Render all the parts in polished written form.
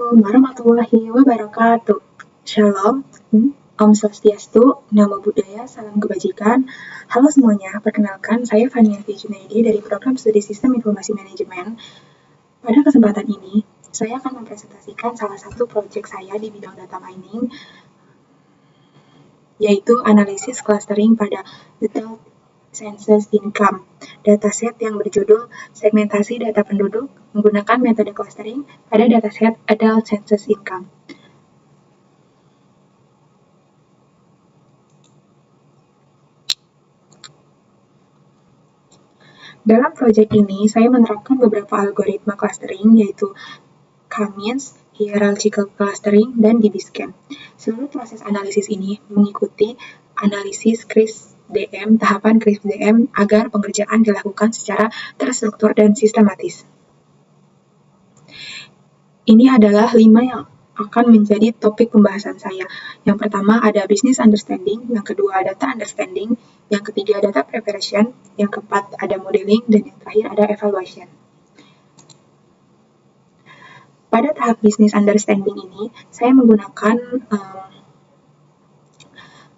Assalamualaikum warahmatullahi wabarakatuh. Shalom, Om Swastiastu, Namo Buddhaya, Salam Kebajikan. Halo semuanya, perkenalkan saya Fanianti Junaidi dari Program Studi Sistem Informasi Manajemen. Pada kesempatan ini, saya akan mempresentasikan salah satu proyek saya di bidang data mining, yaitu analisis clustering pada detailed census income, dataset yang berjudul segmentasi data penduduk menggunakan metode clustering pada dataset adult census income. Dalam proyek ini, saya menerapkan beberapa algoritma clustering, yaitu K-means, hierarchical clustering, dan DB-scan. Seluruh proses analisis ini mengikuti analisis CRISP-DM, tahapan CRISP-DM agar pengerjaan dilakukan secara terstruktur dan sistematis. Ini adalah 5 yang akan menjadi topik pembahasan saya. Yang pertama ada business understanding, yang kedua data understanding, yang ketiga data preparation, yang keempat ada modeling, dan yang terakhir ada evaluation. Pada tahap business understanding ini, saya menggunakan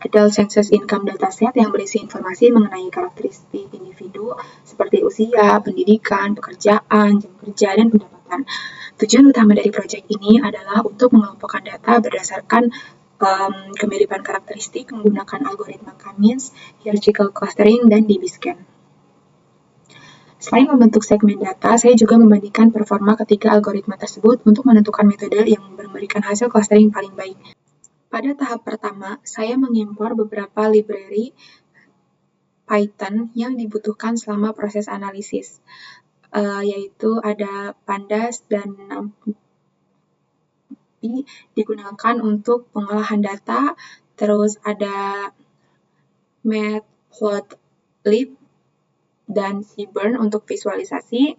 adult census income dataset yang berisi informasi mengenai karakteristik individu seperti usia, pendidikan, pekerjaan, jam kerja, dan pendapatan. Tujuan utama dari proyek ini adalah untuk mengelompokkan data berdasarkan kemiripan karakteristik menggunakan algoritma K-means, hierarchical clustering, dan DB-scan. Selain membentuk segmen data, saya juga membandingkan performa ketiga algoritma tersebut untuk menentukan metode yang memberikan hasil clustering paling baik. Pada tahap pertama, saya mengimpor beberapa library Python yang dibutuhkan selama proses analisis, yaitu ada Pandas dan NumPy digunakan untuk pengolahan data, terus ada Matplotlib dan Seaborn untuk visualisasi,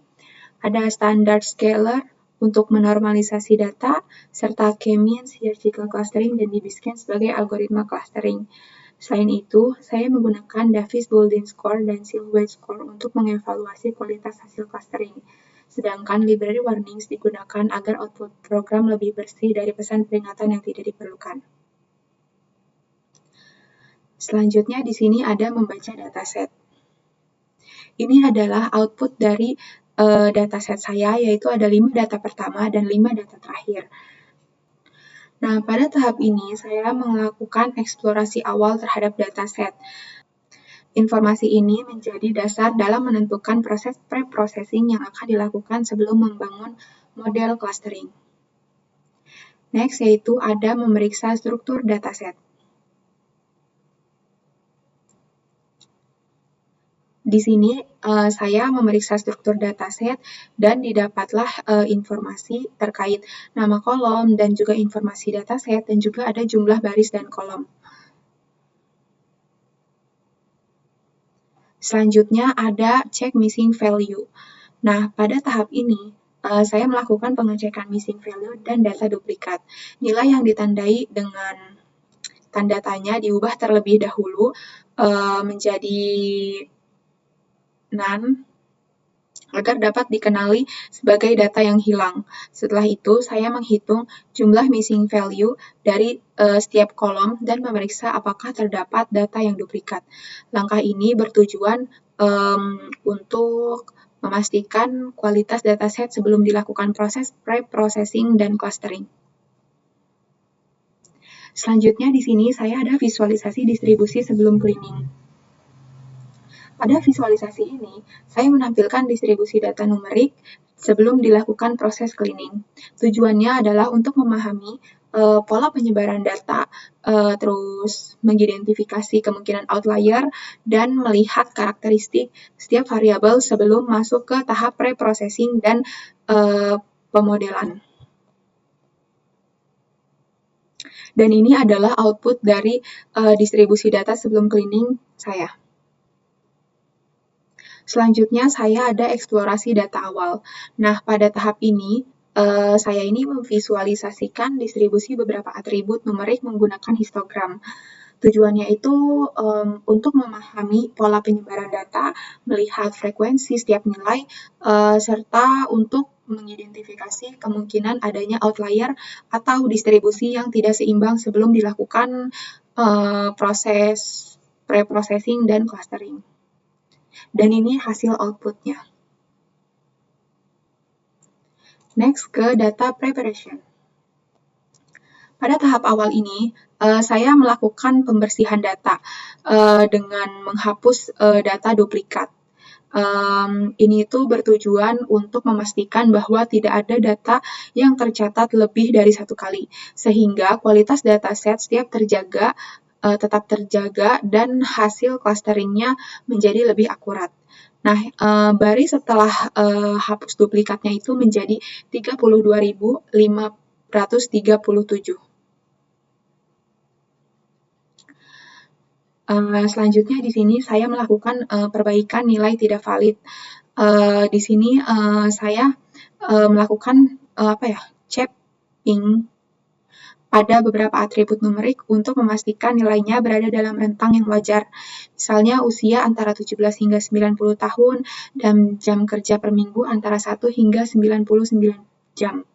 ada Standard Scalar untuk menormalisasi data, serta K-means, hierarchical clustering, dan DB-scan sebagai algoritma clustering. Selain itu, saya menggunakan Davis-Bouldin Score dan Silhouette Score untuk mengevaluasi kualitas hasil clustering. Sedangkan library warnings digunakan agar output program lebih bersih dari pesan peringatan yang tidak diperlukan. Selanjutnya di sini ada membaca dataset. Ini adalah output dari dataset saya, yaitu ada 5 data pertama dan 5 data terakhir. Nah, pada tahap ini saya melakukan eksplorasi awal terhadap dataset. Informasi ini menjadi dasar dalam menentukan proses pre-processing yang akan dilakukan sebelum membangun model clustering. Next, yaitu ada memeriksa struktur dataset. Di sini saya memeriksa struktur dataset dan didapatlah informasi terkait nama kolom dan juga informasi dataset dan juga ada jumlah baris dan kolom. Selanjutnya ada check missing value. Nah, pada tahap ini saya melakukan pengecekan missing value dan data duplikat. Nilai yang ditandai dengan tanda tanya diubah terlebih dahulu menjadi none agar dapat dikenali sebagai data yang hilang. Setelah itu, saya menghitung jumlah missing value dari setiap kolom dan memeriksa apakah terdapat data yang duplikat. Langkah ini bertujuan untuk memastikan kualitas dataset sebelum dilakukan proses pre-processing dan clustering. Selanjutnya di sini saya ada visualisasi distribusi sebelum cleaning. Pada visualisasi ini, saya menampilkan distribusi data numerik sebelum dilakukan proses cleaning. Tujuannya adalah untuk memahami pola penyebaran data, terus mengidentifikasi kemungkinan outlier, dan melihat karakteristik setiap variabel sebelum masuk ke tahap pre-processing dan pemodelan. Dan ini adalah output dari distribusi data sebelum cleaning saya. Selanjutnya saya ada eksplorasi data awal. Nah, pada tahap ini, saya ini memvisualisasikan distribusi beberapa atribut numerik menggunakan histogram. Tujuannya itu untuk memahami pola penyebaran data, melihat frekuensi setiap nilai, serta untuk mengidentifikasi kemungkinan adanya outlier atau distribusi yang tidak seimbang sebelum dilakukan proses pre-processing dan clustering. Dan ini hasil outputnya. Next ke data preparation. Pada tahap awal ini, saya melakukan pembersihan data dengan menghapus data duplikat. Ini itu bertujuan untuk memastikan bahwa tidak ada data yang tercatat lebih dari satu kali, sehingga kualitas dataset tetap terjaga dan hasil clusteringnya menjadi lebih akurat. Nah, baris setelah hapus duplikatnya itu menjadi 32.537. Selanjutnya di sini saya melakukan perbaikan nilai tidak valid. Di sini saya melakukan checking pada beberapa atribut numerik untuk memastikan nilainya berada dalam rentang yang wajar. Misalnya usia antara 17 hingga 90 tahun dan jam kerja per minggu antara 1 hingga 99 jam.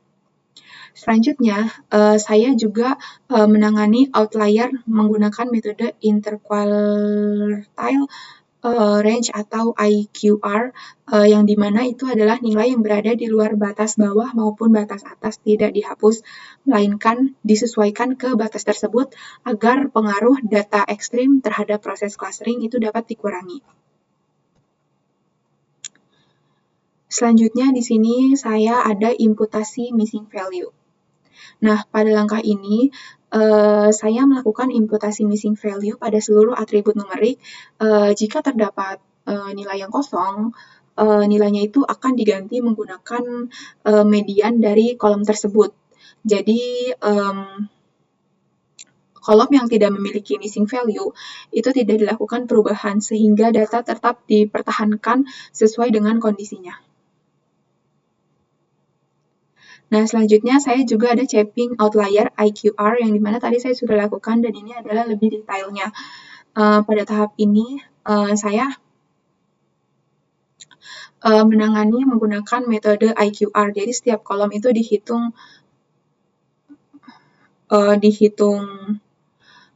Selanjutnya, saya juga menangani outlier menggunakan metode interquartile range atau IQR, yang dimana itu adalah nilai yang berada di luar batas bawah maupun batas atas tidak dihapus, melainkan disesuaikan ke batas tersebut agar pengaruh data ekstrim terhadap proses clustering itu dapat dikurangi. Selanjutnya di sini saya ada imputasi missing value. Nah, pada langkah ini, saya melakukan imputasi missing value pada seluruh atribut numerik. Jika terdapat nilai yang kosong, nilainya itu akan diganti menggunakan median dari kolom tersebut. Jadi, kolom yang tidak memiliki missing value itu tidak dilakukan perubahan sehingga data tetap dipertahankan sesuai dengan kondisinya. Nah, selanjutnya saya juga ada checking outlier IQR yang dimana tadi saya sudah lakukan dan ini adalah lebih detailnya. Pada tahap ini saya menangani menggunakan metode IQR. Jadi setiap kolom itu dihitung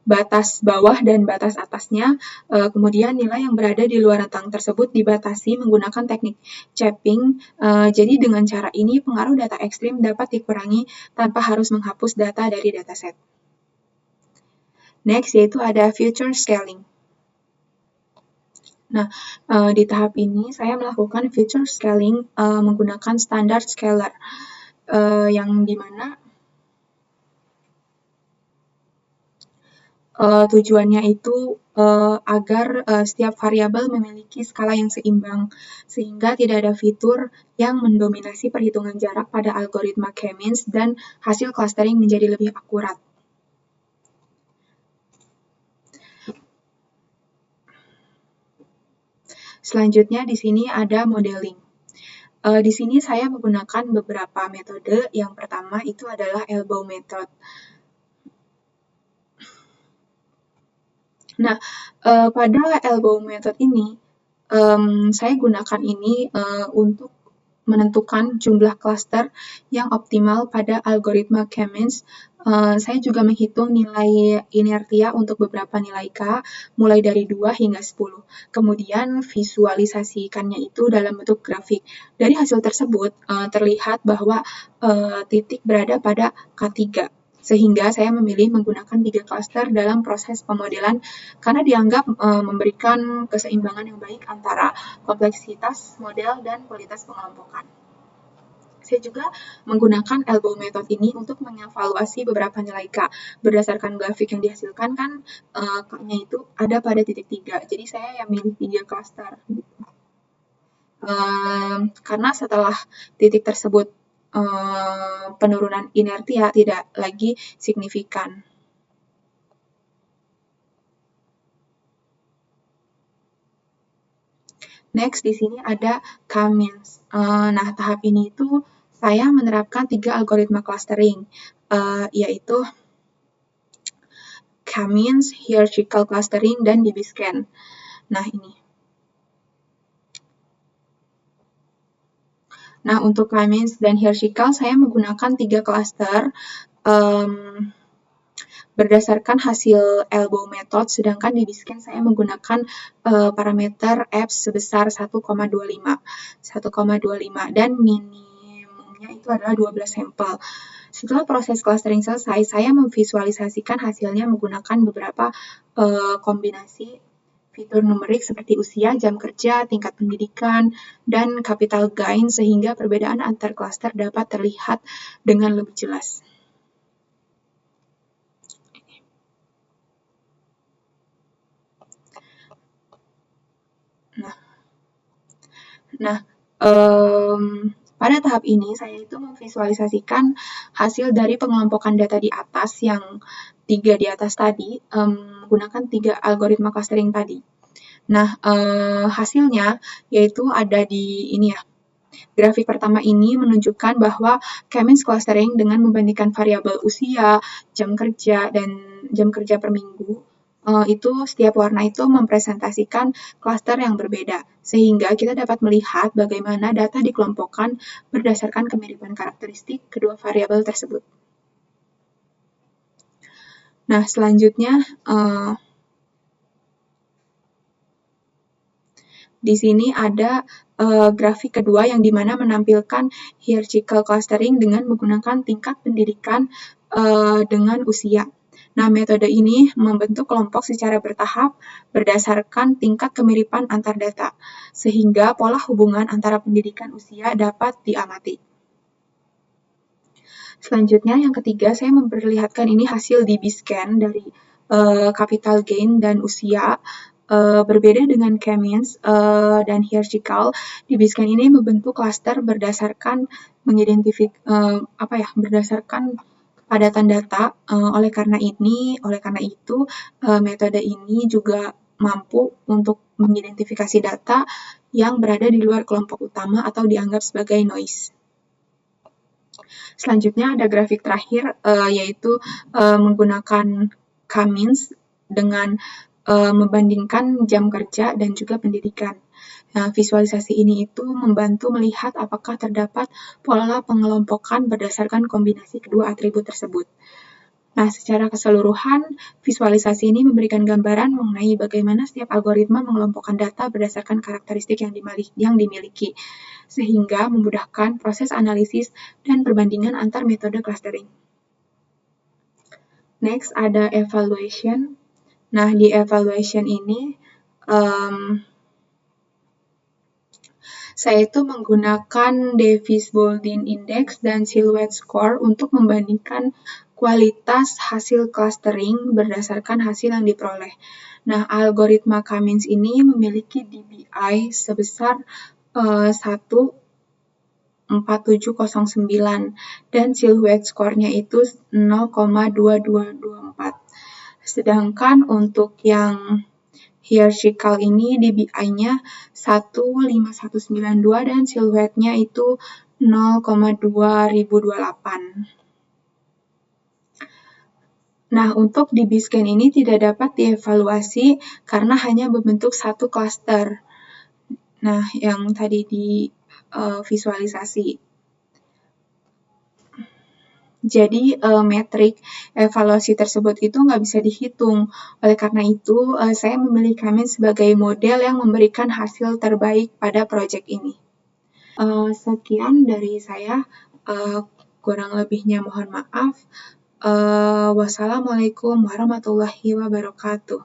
batas bawah dan batas atasnya, kemudian nilai yang berada di luar rentang tersebut dibatasi menggunakan teknik capping. Jadi dengan cara ini pengaruh data ekstrim dapat dikurangi tanpa harus menghapus data dari dataset. Next yaitu ada future scaling. Nah, di tahap ini saya melakukan future scaling menggunakan standard scaler, yang dimana tujuannya itu agar setiap variabel memiliki skala yang seimbang, sehingga tidak ada fitur yang mendominasi perhitungan jarak pada algoritma K-means dan hasil clustering menjadi lebih akurat. Selanjutnya di sini ada modeling. Di sini saya menggunakan beberapa metode. Yang pertama itu adalah elbow method. Nah, pada elbow method ini, saya gunakan ini untuk menentukan jumlah cluster yang optimal pada algoritma K-means. Saya juga menghitung nilai inertia untuk beberapa nilai K, mulai dari 2 hingga 10. Kemudian visualisasikannya itu dalam bentuk grafik. Dari hasil tersebut, terlihat bahwa titik berada pada K3. Sehingga saya memilih menggunakan 3 cluster dalam proses pemodelan karena dianggap memberikan keseimbangan yang baik antara kompleksitas model dan kualitas pengelompokan. Saya juga menggunakan elbow method ini untuk mengevaluasi beberapa nilai K. Berdasarkan grafik yang dihasilkan kan K-nya itu ada pada titik 3. Jadi saya yang milih 3 cluster. Karena setelah titik tersebut penurunan inertia tidak lagi signifikan. Next, di sini ada K-means. Nah, tahap ini itu saya menerapkan 3 algoritma clustering, yaitu K-means, hierarchical clustering, dan DB-scan. Nah, ini. Nah, untuk Cummins dan Hirschikal saya menggunakan 3 klaster berdasarkan hasil elbow method, sedangkan di Biscan saya menggunakan parameter F sebesar 1,25 dan minimumnya itu adalah 12 sampel. Setelah proses clustering selesai, saya memvisualisasikan hasilnya menggunakan beberapa kombinasi fitur numerik seperti usia, jam kerja, tingkat pendidikan, dan capital gain sehingga perbedaan antar klaster dapat terlihat dengan lebih jelas. Nah, pada tahap ini saya itu memvisualisasikan hasil dari pengelompokan data di atas yang 3 di atas tadi, menggunakan 3 algoritma clustering tadi. Nah, hasilnya yaitu ada di ini ya. Grafik pertama ini menunjukkan bahwa K-means clustering dengan membandingkan variabel usia, jam kerja per minggu, itu setiap warna itu mempresentasikan klaster yang berbeda, sehingga kita dapat melihat bagaimana data dikelompokkan berdasarkan kemiripan karakteristik kedua variabel tersebut. Nah, selanjutnya di sini ada grafik kedua yang dimana menampilkan hierarchical clustering dengan menggunakan tingkat pendidikan dengan usia. Nah, metode ini membentuk kelompok secara bertahap berdasarkan tingkat kemiripan antar data, sehingga pola hubungan antara pendidikan usia dapat diamati. Selanjutnya, yang ketiga, saya memperlihatkan ini hasil di Biscan dari capital gain dan usia. Berbeda dengan K-means dan hierarchical, di Biscan ini membentuk klaster berdasarkan berdasarkan kepadatan data. Oleh karena itu, metode ini juga mampu untuk mengidentifikasi data yang berada di luar kelompok utama atau dianggap sebagai noise. Selanjutnya ada grafik terakhir, yaitu menggunakan Cummins dengan membandingkan jam kerja dan juga pendidikan. Nah, visualisasi ini itu membantu melihat apakah terdapat pola pengelompokan berdasarkan kombinasi kedua atribut tersebut. Nah, secara keseluruhan, visualisasi ini memberikan gambaran mengenai bagaimana setiap algoritma mengelompokkan data berdasarkan karakteristik yang dimiliki, sehingga memudahkan proses analisis dan perbandingan antar metode clustering. Next, ada evaluation. Nah, di evaluation ini, saya itu menggunakan Davis-Baldwin Index dan Silhouette Score untuk membandingkan kualitas hasil clustering berdasarkan hasil yang diperoleh. Nah, algoritma Cummins ini memiliki DBI sebesar 1,4709 dan Silhouette Score-nya itu 0,2224. Sedangkan untuk yang hierarchical ini DBI-nya 1,5192 dan Silhouette-nya itu 0,2028. Nah, untuk di Biscan ini tidak dapat dievaluasi karena hanya membentuk satu klaster. Nah, yang tadi di visualisasi. Jadi, metrik evaluasi tersebut itu nggak bisa dihitung. Oleh karena itu, saya memilih Cummins sebagai model yang memberikan hasil terbaik pada proyek ini. Sekian dari saya. Kurang lebihnya mohon maaf. Wassalamualaikum warahmatullahi wabarakatuh.